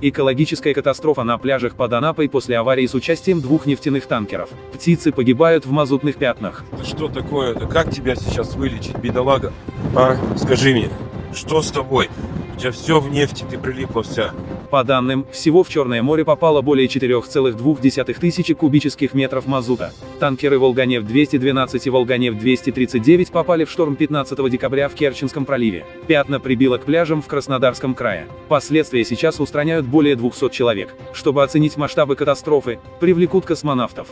Экологическая катастрофа на пляжах под Анапой после аварии с участием двух нефтяных танкеров. Птицы погибают в мазутных пятнах. Да что такое-то? Как тебя сейчас вылечить, бедолага? А, скажи мне, что с тобой? У тебя все в нефти, ты прилипла вся. По данным, всего в Черное море попало более 4,2 тысячи кубических метров мазута. Танкеры «Волганефть-212» и «Волганефть-239» попали в шторм 15 декабря в Керченском проливе. Пятна прибило к пляжам в Краснодарском крае. Последствия сейчас устраняют более 200 человек. Чтобы оценить масштабы катастрофы, привлекут космонавтов.